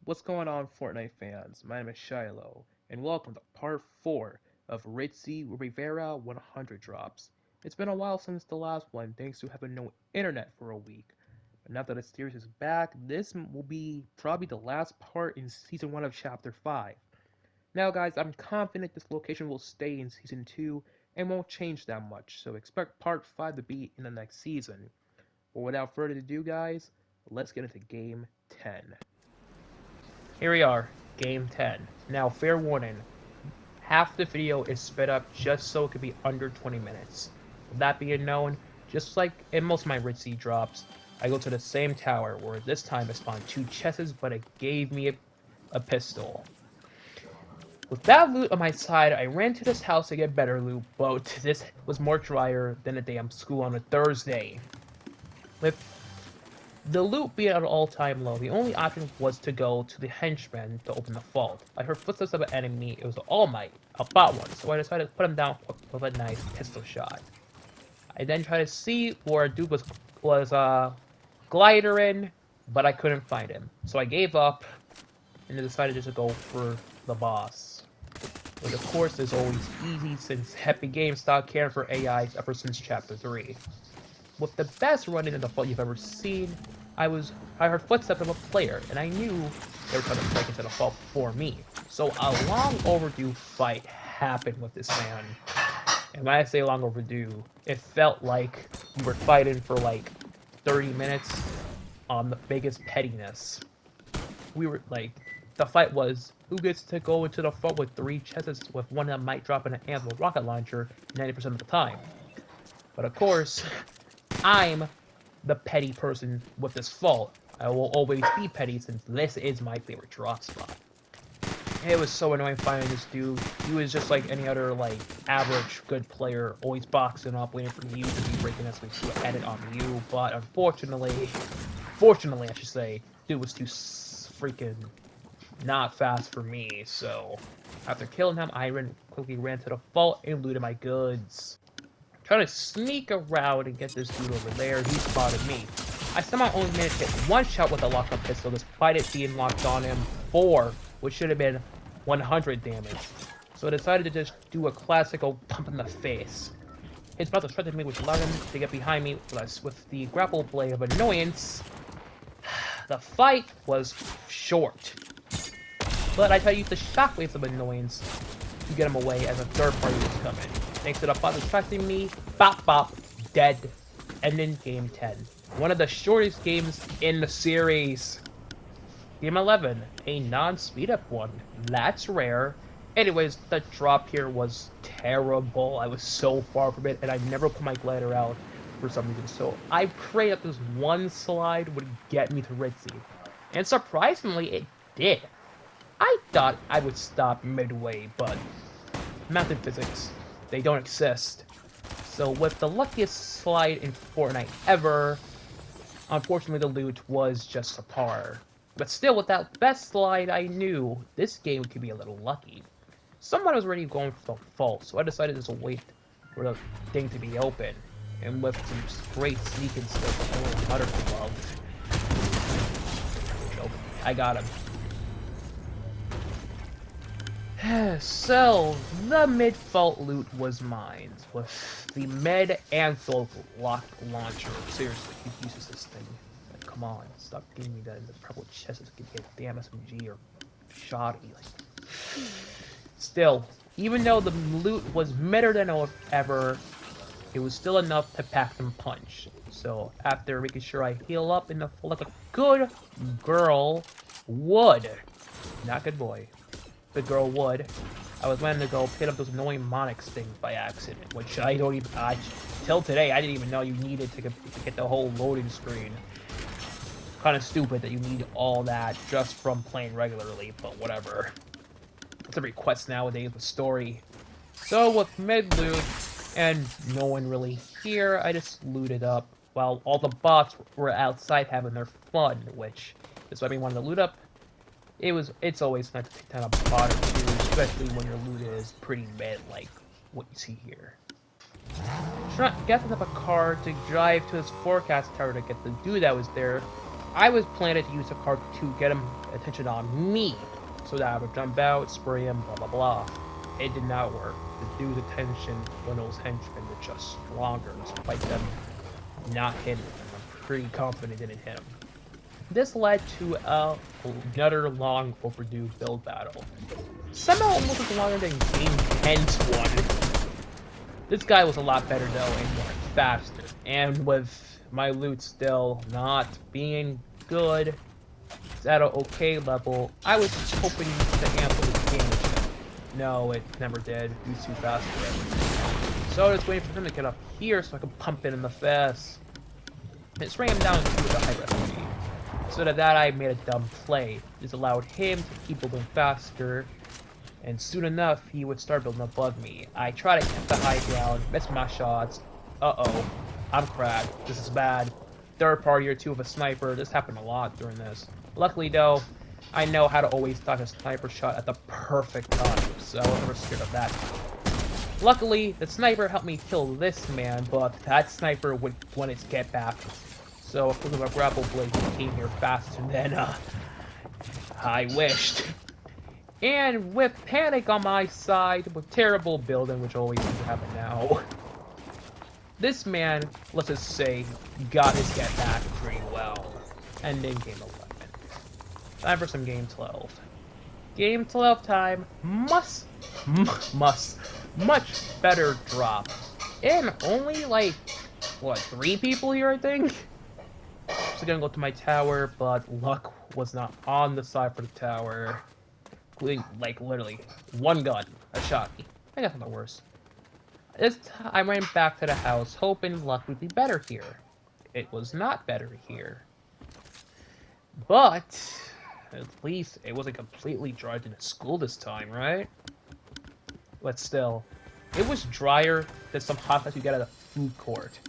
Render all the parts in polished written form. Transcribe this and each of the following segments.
What's going on, Fortnite fans? My name is Shiloh, and welcome to part 4 of Ritzty Riviera 100 drops. It's been a while since the last one, thanks to having no internet for a week. But now that the series is back, this will be probably the last part in Season 1 of Chapter 5. Now, guys, I'm confident this location will stay in Season 2 and won't change that much, so expect part 5 to be in the next season. But without further ado, guys, let's get into Game 10. Here we are, Game 10. Now, fair warning, half the video is sped up just so it could be under 20 minutes. With that being known, just like in most of my Ritzy drops, I go to the same tower, where this time I spawned 2 chests, but it gave me a pistol. With that loot on my side, I ran to this house to get better loot, but this was more drier than a day I'm school on a Thursday. With the loot being at an all-time low, the only option was to go to the henchman to open the vault. I heard footsteps of an enemy. It was All Might, a bot one, so I decided to put him down with a nice pistol shot. I then tried to see where a dude was glidering, but I couldn't find him. So I gave up and decided just to go for the boss. Which of course is always easy since Epic Games stopped caring for AIs ever since Chapter 3. With the best run into the vault you've ever seen, I heard footsteps of a player, and I knew they were trying to break into the vault for me. So a long overdue fight happened with this man. And when I say long overdue, it felt like we were fighting for like 30 minutes on the biggest pettiness. We were like, the fight was, who gets to go into the vault with 3 chests with one that might drop in an anvil rocket launcher 90% of the time. But of course, I'm the petty person with this fault. I will always be petty since this is my favorite drop spot. It was so annoying finding this dude. He was just like any other like average good player, always boxing up, waiting for you to be breaking us to edit on you. But fortunately I should say, dude was too freaking not fast for me. So after killing him, I quickly ran to the vault and looted my goods. Trying to sneak around and get this dude over there. He spotted me. I somehow only managed to hit 1 shot with a lock-up pistol, despite it being locked on him 4, which should have been 100 damage. So I decided to just do a classical pump in the face. His brother threatened me, which allowed him to get behind me with the grapple blade of annoyance. The fight was short, but I tried to use the shockwaves of annoyance to get him away as a third party was coming. Thanks to the bot distracting me, bop bop, dead, and then Game 10. One of the shortest games in the series. Game 11, a non-speed up one. That's rare. Anyways, the drop here was terrible. I was so far from it, and I never put my glider out for some reason. So I prayed that this one slide would get me to Ritzy. And surprisingly, it did. I thought I would stop midway, but math and physics, they don't exist. So with the luckiest slide in Fortnite ever, unfortunately the loot was just subpar. But still, with that best slide, I knew this game could be a little lucky. Someone was already going for the vault, so I decided to just wait for the thing to be open. And with some great sneaking stuff, I only uttered love. Nope, I got him. So, the mid-fault loot was mine, with the med and soul lock launcher. Seriously, who uses this thing? Like, come on, stop giving me that in the purple chest to get damn SMG or shoddy. Like. Still, even though the loot was better than ever, it was still enough to pack some punch. So, after making sure I heal up in the like a good girl would, not good boy. The girl would. I was planning to go pick up those annoying Monix things by accident, which I don't even. Till today, I didn't even know you needed to get the whole loading screen. Kind of stupid that you need all that just from playing regularly, but whatever. It's a request nowadays with story. So with mid loot and no one really here, I just looted up while all the bots were outside having their fun, which is why we wanted to loot up. It's always nice to take down a bot or 2, especially when your loot is pretty mid, like what you see here. Gassing up a car to drive to his forecast tower to get the dude that was there. I was planning to use the car to get him attention on me, so that I would jump out, spray him, blah blah blah. It did not work. The dude's attention when those henchmen were just stronger, despite them not hitting him. I'm pretty confident it didn't hit him. This led to another long overdue build battle. Somehow almost as longer than Game 10's one. This guy was a lot better though and more faster. And with my loot still not being good, it's at an okay level, I was hoping to ample the game. No, it never did. He was too fast for it. So I was waiting for him to get up here so I could pump it in the face. And spray him down with a high recipe. So that I made a dumb play. This allowed him to keep building faster, and soon enough he would start building above me. I tried to keep the high ground, missed my shots. Uh-oh, I'm cracked. This is bad. Third party or two of a sniper. This happened a lot during this. Luckily though, I know how to always dodge a sniper shot at the perfect time, so I was never scared of that. Luckily, the sniper helped me kill this man, but that sniper would want to get back. So, because of a grapple blade, he came here faster than I wished. And with panic on my side, with terrible building, which always seems to happen now, this man, let's just say, got his get back pretty well. Ending game 11. Time for some game 12. Game 12 time. Much better drop. And only like, what, 3 people here, I think? So gonna go to my tower, but luck was not on the side for the tower. Including, like, literally, one gun that shot me. I got something worse. This time, I ran back to the house, hoping luck would be better here. It was not better here. But, at least it wasn't completely dry in the school this time, right? But still, it was drier than some hot dogs you get at a food court.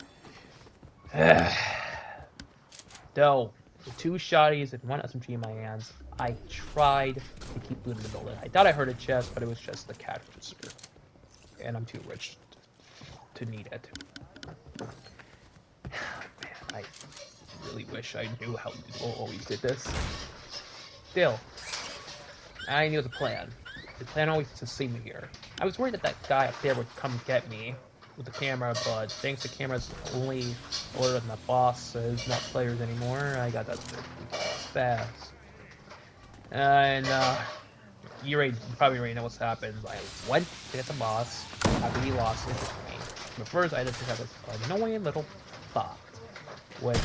Though, with 2 shotties and 1 SMG in my hands, I tried to keep looting the building. I thought I heard a chest, but it was just the cash register. And I'm too rich to need it. Man, I really wish I knew how people always did this. Still, I knew the plan. The plan always is to see me here. I was worried that that guy up there would come get me with the camera, but thanks to cameras only older than the bosses, not players anymore, I got that fast. And you probably already know what's happened. I went to get the boss after he lost it to me. But first I just have this annoying little bot, which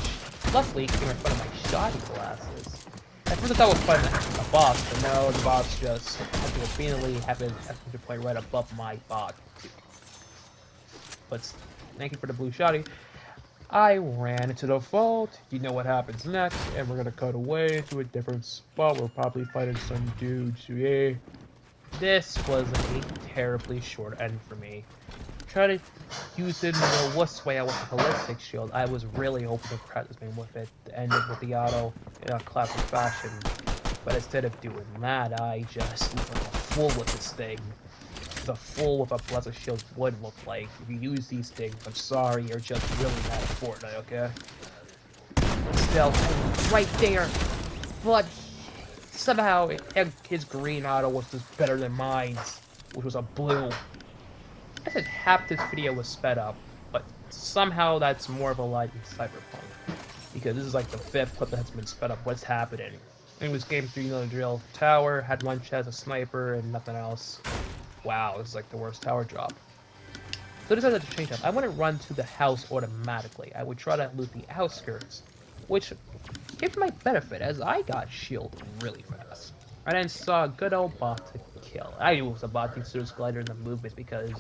luckily came in front of my shoddy glasses. At first I thought it was fighting a boss, but no, the boss just conveniently happened to play right above my bot. But thank you for the blue shoddy. I ran into the vault. You know what happens next, and we're gonna cut away to a different spot. We're probably fighting some dudes. Yeah. This was a terribly short end for me. Try to use it in the worst way out with the ballistic shield. I was really hoping to crack this thing with it, to end it with the auto in a classic fashion. But instead of doing that, I just went a fool with this thing. The fool with a ballistic shield would look like. If you use these things, I'm sorry, you're just really bad at Fortnite, okay? Still, right there. But somehow his green auto was just better than mine, which was a blue. I said half this video was sped up, but somehow that's more of a lie than Cyberpunk. Because this is like the 5th clip that's been sped up. What's happening? It was game 3, you know the drill. Tower, had 1 chest, a sniper, and nothing else. Wow, this is like the worst tower drop. So I decided to change up. I wouldn't run to the house automatically. I would try to loot the outskirts, which gave my benefit as I got shielded really fast. I then saw a good old bot to kill. I knew it was a bot thanks to this glider in the movements because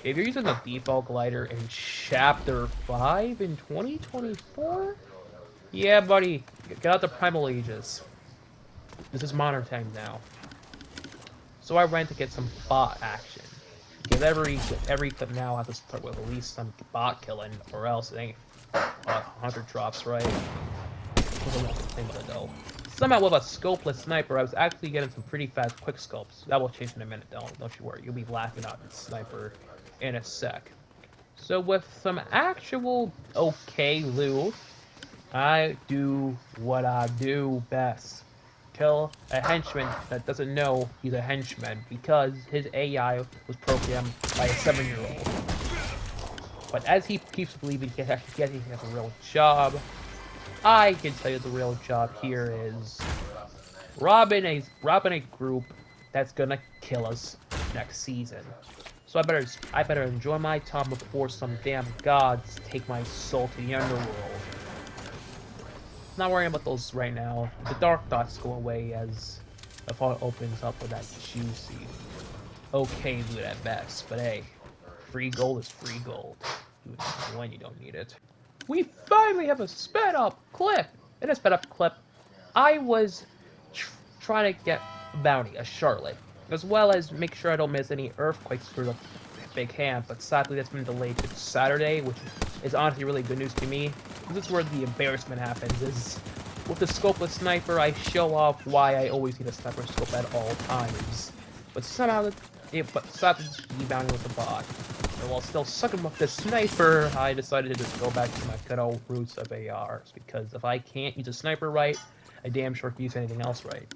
if you're using the default glider in Chapter 5 in 2024, yeah, buddy, get out the Primal Ages. This is modern time now. So I ran to get some bot action. Because every clip now has to start with at least some bot killing, or else it ain't 100 drops, right? Though. Somehow with a scopeless sniper, I was actually getting some pretty fast quick scopes. That will change in a minute, don't you worry. You'll be laughing at the sniper in a sec. So with some actual okay loot, I do what I do best. Kill a henchman that doesn't know he's a henchman because his AI was programmed by a 7-year-old. But as he keeps believing he has a real job, I can tell you the real job here is robbing a group that's gonna kill us next season. So I better enjoy my time before some damn gods take my soul to the underworld. Not worrying about those right now. The dark thoughts go away as the fall opens up with that juicy, okay loot at best. But hey, free gold is free gold, even when you don't need it. We finally have a sped up clip. In a sped up clip, I was trying to get a bounty, a Charlotte, as well as make sure I don't miss any earthquakes for the big hand. But sadly, that's been delayed to Saturday, which is honestly really good news to me. This is where the embarrassment happens. Is with the scopeless sniper, I show off why I always need a sniper scope at all times. But somehow, sadly, the bounty was a bot. And while still sucking with the sniper, I decided to just go back to my good old roots of ARs. Because if I can't use a sniper right, I damn sure can use anything else right.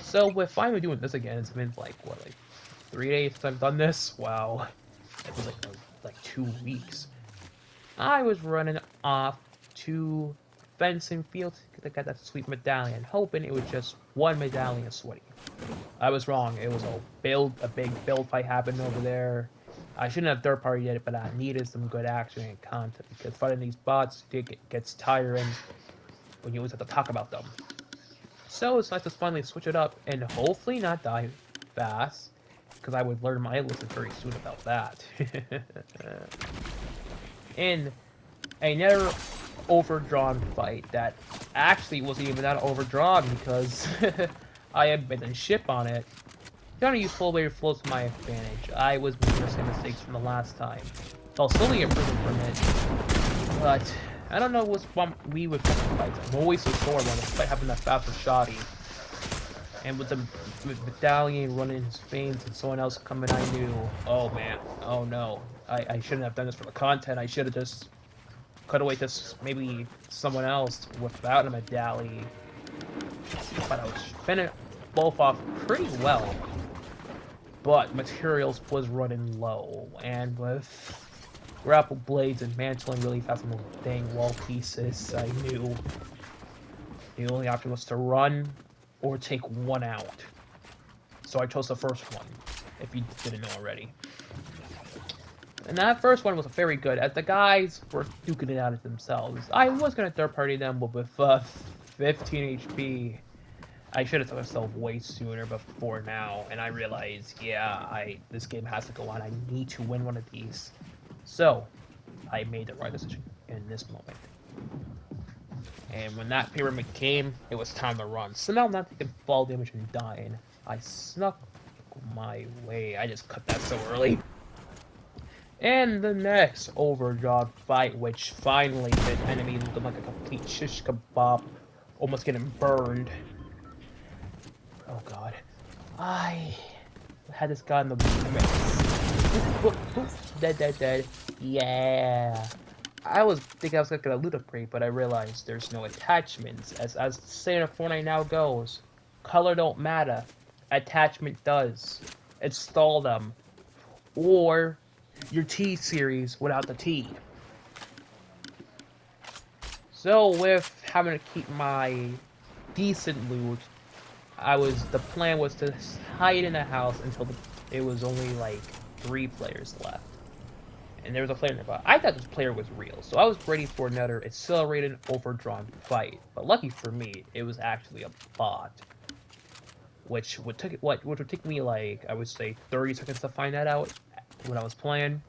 So we're finally doing this again. It's been like, what, like 3 days since I've done this? Wow. It was like 2 weeks. I was running off to fencing field to get that sweet medallion, hoping it was just one medallion sweaty. I was wrong. It was a big build fight happened over there. I shouldn't have third party it, but I needed some good action and content because fighting these bots gets tiring when you always have to talk about them. So it's nice to finally switch it up and hopefully not die fast, because I would learn my lesson very soon about that. In another overdrawn fight that actually wasn't even that overdrawn because I had been in ship on it. Trying to use full wave flows to my advantage. I was making the same mistakes from the last time. So I'll slowly improve from it. But I don't know what's wrong we with fights. I'm always so sore when the fight having that faster shoddy. And with the medallion running his veins and someone else coming, I knew, oh man, oh no. I shouldn't have done this for the content. I should have just cut away to maybe someone else without a medallion. But I was finishing both off pretty well. But materials was running low, and with grapple blades and mantling really fast on those dang wall pieces, I knew the only option was to run or take one out. So I chose the first one, if you didn't know already. And that first one was very good, as the guys were duking it out of themselves. I was going to third party them, but with 15 HP, I should have took myself way sooner before now, and I realized, yeah, this game has to go on. I need to win one of these. So, I made the right decision in this moment. And when that pyramid came, it was time to run. So now I'm not taking fall damage and dying. I snuck my way. I just cut that so early. And the next overdrive fight, which finally hit enemies looking like a complete shish kebab, almost getting burned. Oh god. I had this guy in the mix. Dead. Yeah. I was thinking I was gonna get a loot upgrade, but I realized there's no attachments. As the saying of Fortnite now goes, color don't matter. Attachment does. Install them. Or your T series without the T. So with having to keep my decent loot, the plan was to hide in a house until it was only like 3 players left. And there was a player nearby. I thought this player was real, so I was ready for another accelerated, overdrawn fight. But lucky for me, it was actually a bot. Which would take me like, I would say 30 seconds to find that out when I was playing.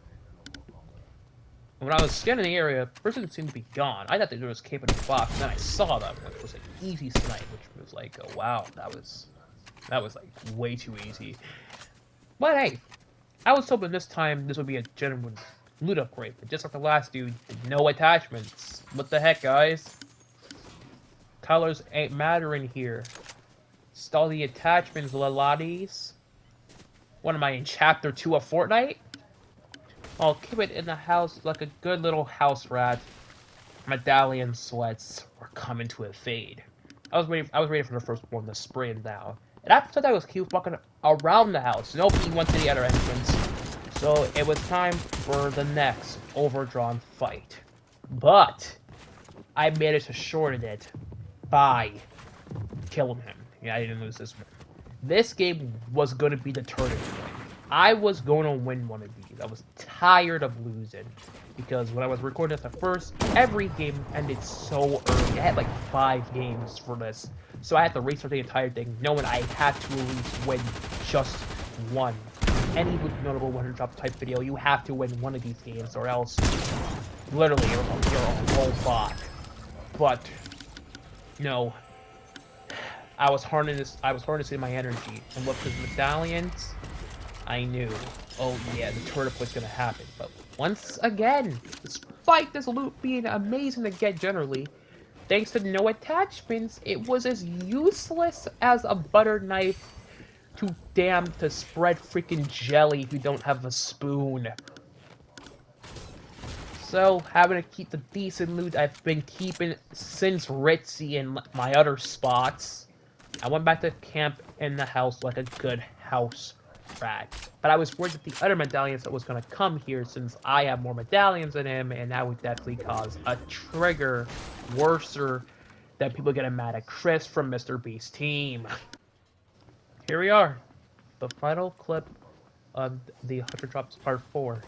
When I was scanning the area, the person seemed to be gone. I thought they were just camping in a box, and then I saw them, which was an easy snipe, which was like, oh wow, that was like way too easy. But hey, I was hoping this time this would be a genuine loot upgrade, but just like the last dude, no attachments. What the heck, guys? Colors ain't mattering here. Install the attachments, laddies. What am I, in chapter 2 of Fortnite? I'll keep it in the house like a good little house rat. medallion sweats were coming to a fade. I was ready for the first one to spray him down. And after that, he was walking around the house. Nope, he went to the other entrance. So it was time for the next overdrawn fight. But I managed to shorten it by killing him. Yeah, I didn't lose this one. This game was going to be the turning point. I was going to win one of these. I was tired of losing. Because when I was recording this at first, every game ended so early. I had like 5 games for this. So I had to restart the entire thing, knowing I had to at least win just one. Any notable 100 drop type video, you have to win one of these games, or else literally you're a whole bot. But no, I was harnessing my energy, and with his medallions, I knew, oh yeah, the tournament was gonna happen. But once again, despite this loot being amazing to get generally, thanks to no attachments, it was as useless as a butter knife to spread freaking jelly if you don't have a spoon. So, having to keep the decent loot I've been keeping since Ritzty and my other spots, I went back to camp in the house like a good house rat. But I was worried that the other medallions that was going to come here, since I have more medallions than him, and that would definitely cause a trigger worser than people getting mad at Chris from Mr. Beast's team. Here we are, the final clip of the 100 Drops Part 4.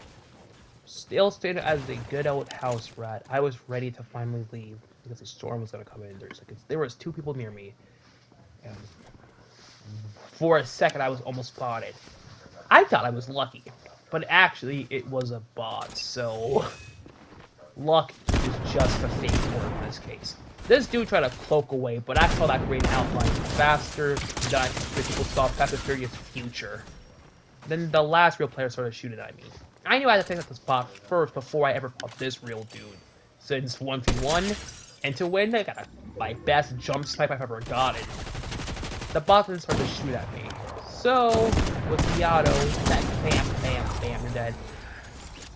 Still staying as a good old house rat, I was ready to finally leave because the storm was going to come in 30 seconds. There was 2 people near me, and for a second I was almost spotted. I thought I was lucky, but actually it was a bot, so luck is just a fake word in this case. This dude tried to cloak away, but I saw that green outline faster than people saw Fast and Furious Future. Then the last real player started shooting at me. I knew I had to take out the spot first before I ever fought this real dude. Since 1v1, and to win, I got my best jump snipe I've ever gotten. The bot then started to shoot at me. So, with the auto, that bam, bam, bam, and dead.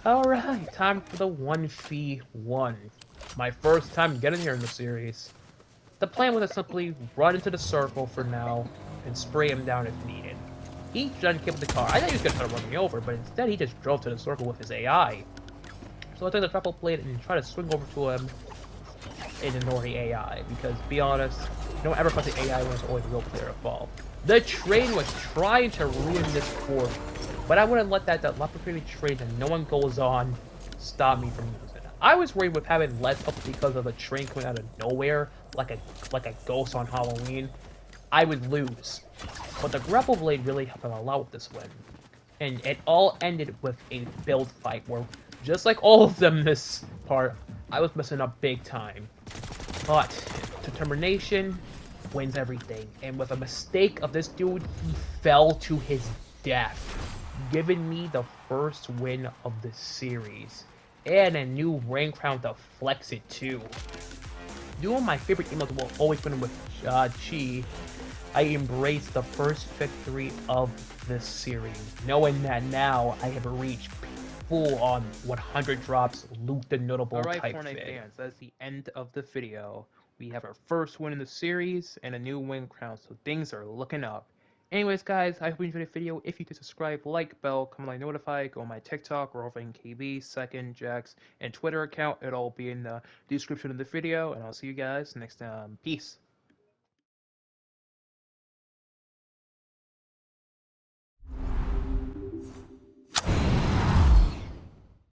Alright, time for the 1v1. My first time getting here in the series. The plan was to simply run into the circle for now, and spray him down if needed. He then came with the car. I thought he was going to try to run me over, but instead he just drove to the circle with his AI. So I took the triple blade and tried to swing over to him and ignore the AI, because, to be honest, don't ever put the AI when it's always a real player to fall. The train was trying to ruin this fort, but I wouldn't let that opportunity train that no one goes on stop me from using it. I was worried with having less up because of the train coming out of nowhere, like a ghost on Halloween. I would lose. But the grapple blade really helped a lot with this win. And it all ended with a build fight where, just like all of them this part, I was messing up big time. But determination wins everything. And with a mistake of this dude, he fell to his death, giving me the first win of the series. And a new rank crown to flex it too. Doing my favorite emote will always win with Chi. I embrace the first victory of this series, knowing that now I have reached full-on 100 drops, loot the notable type fit. Alright, Fortnite fans, that's the end of the video. We have our first win in the series, and a new win crown, so things are looking up. Anyways, guys, I hope you enjoyed the video. If you did, subscribe, like, bell, comment, like, notify, go on my TikTok, or over in KB, Second, Jax, and Twitter account. It'll all be in the description of the video, and I'll see you guys next time. Peace.